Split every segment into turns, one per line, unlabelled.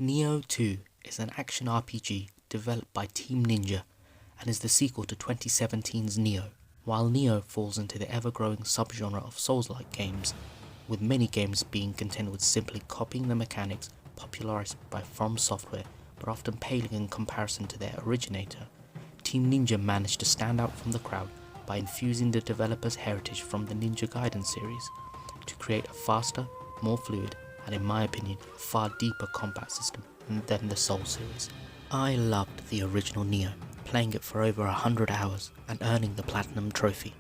Nioh 2 is an action RPG developed by Team Ninja and is the sequel to 2017's Nioh. While Nioh falls into the ever-growing subgenre of Souls-like games, with many games being content with simply copying the mechanics popularized by From Software but often paling in comparison to their originator, Team Ninja managed to stand out from the crowd by infusing the developer's heritage from the Ninja Gaiden series to create a faster, more fluid, and in my opinion, a far deeper combat system than the Soul series. I loved the original Nioh, playing it for over 100 hours and earning the Platinum Trophy.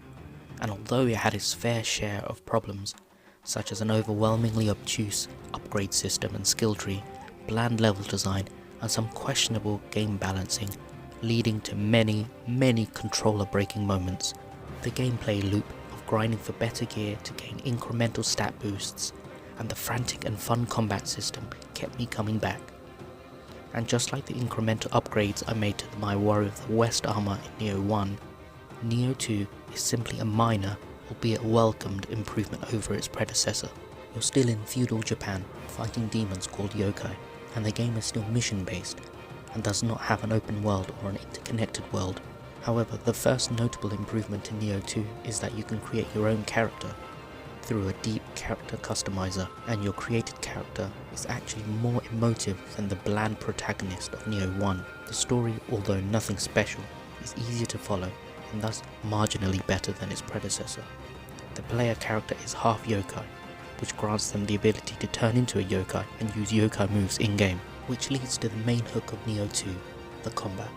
And although it had its fair share of problems, such as an overwhelmingly obtuse upgrade system and skill tree, bland level design, and some questionable game balancing, leading to many controller breaking moments, the gameplay loop of grinding for better gear to gain incremental stat boosts, and the frantic and fun combat system kept me coming back. And just like the incremental upgrades I made to my Warrior of the West armor in Nioh 1, Nioh 2 is simply a minor, albeit welcomed improvement over its predecessor. You're still in feudal Japan, fighting demons called yokai, and the game is still mission based, and does not have an open world or an interconnected world. However, the first notable improvement in Nioh 2 is that you can create your own character through a deep character customizer, and your created character is actually more emotive than the bland protagonist of Nioh 1. The story, although nothing special, is easier to follow and thus marginally better than its predecessor. The player character is half yokai, which grants them the ability to turn into a yokai and use yokai moves in-game, which leads to the main hook of Nioh 2, the combat.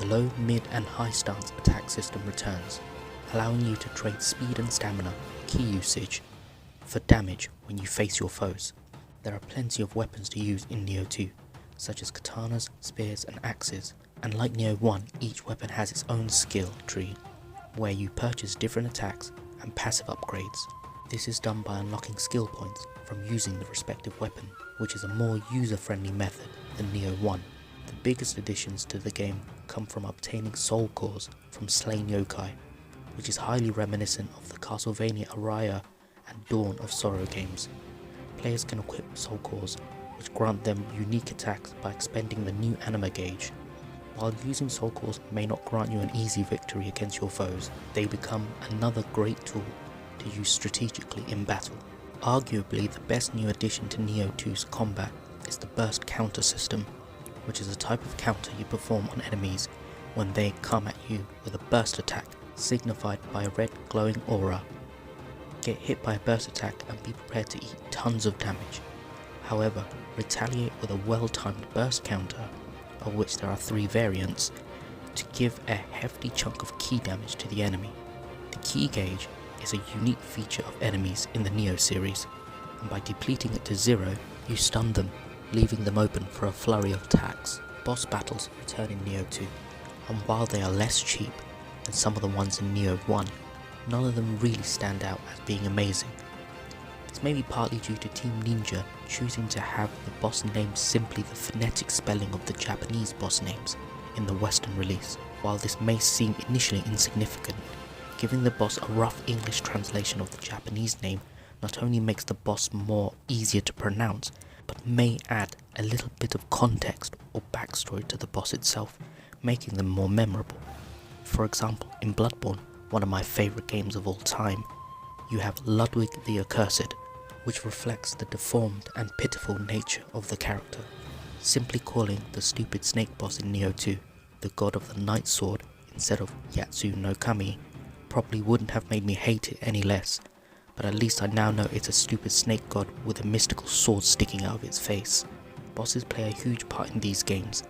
The low, mid and high stance attack system returns, allowing you to trade speed and stamina, key usage, for damage when you face your foes. There are plenty of weapons to use in Nioh 2, such as katanas, spears and axes, and like Nioh 1, each weapon has its own skill tree, where you purchase different attacks and passive upgrades. This is done by unlocking skill points from using the respective weapon, which is a more user-friendly method than Nioh 1. The biggest additions to the game come from obtaining soul cores from slain yokai, which is highly reminiscent of the Castlevania Araya and Dawn of Sorrow games. Players can equip soul cores, which grant them unique attacks by expending the new anima gauge. While using soul cores may not grant you an easy victory against your foes, they become another great tool to use strategically in battle. Arguably the best new addition to Nioh 2's combat is the burst counter system, which is a type of counter you perform on enemies when they come at you with a burst attack, signified by a red glowing aura. Get hit by a burst attack and be prepared to eat tons of damage. However, retaliate with a well-timed burst counter, of which there are 3 variants, to give a hefty chunk of ki damage to the enemy. The ki gauge is a unique feature of enemies in the Nioh series, and by depleting it to 0, you stun them, leaving them open for a flurry of attacks. Boss battles return in Nioh 2, and while they are less cheap than some of the ones in Nioh 1, none of them really stand out as being amazing. This may be partly due to Team Ninja choosing to have the boss names simply the phonetic spelling of the Japanese boss names in the Western release. While this may seem initially insignificant, giving the boss a rough English translation of the Japanese name not only makes the boss more easier to pronounce, but may add a little bit of context or backstory to the boss itself, making them more memorable. For example, in Bloodborne, one of my favourite games of all time, you have Ludwig the Accursed, which reflects the deformed and pitiful nature of the character. Simply calling the stupid snake boss in Nioh 2 the god of the Night Sword instead of Yatsu no Kami probably wouldn't have made me hate it any less, but at least I now know it's a stupid snake god with a mystical sword sticking out of its face. Bosses play a huge part in these games,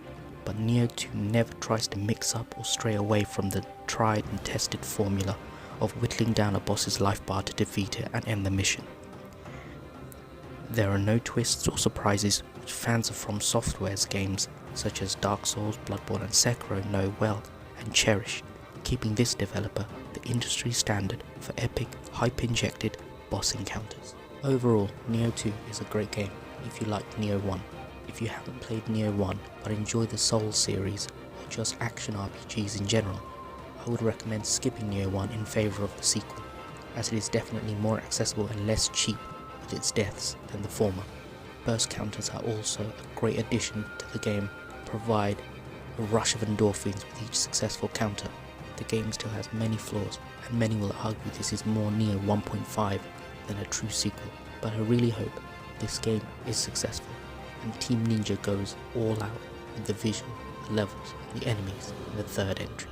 but Nioh 2 never tries to mix up or stray away from the tried and tested formula of whittling down a boss's life bar to defeat it and end the mission. There are no twists or surprises which fans of From Software's games such as Dark Souls, Bloodborne and Sekiro know well and cherish, keeping this developer the industry standard for epic, hype-injected boss encounters. Overall, Nioh 2 is a great game if you like Nioh 1. If you haven't played Nioh 1 but enjoy the Souls series or just action RPGs in general, I would recommend skipping Nioh 1 in favour of the sequel, as it is definitely more accessible and less cheap with its deaths than the former. burst counters are also a great addition to the game, provide a rush of endorphins with each successful counter. The game still has many flaws, and many will argue this is more Nioh 1.5 than a true sequel, but I really hope this game is successful and Team Ninja goes all out with the visual, the levels, and the enemies in the third entry.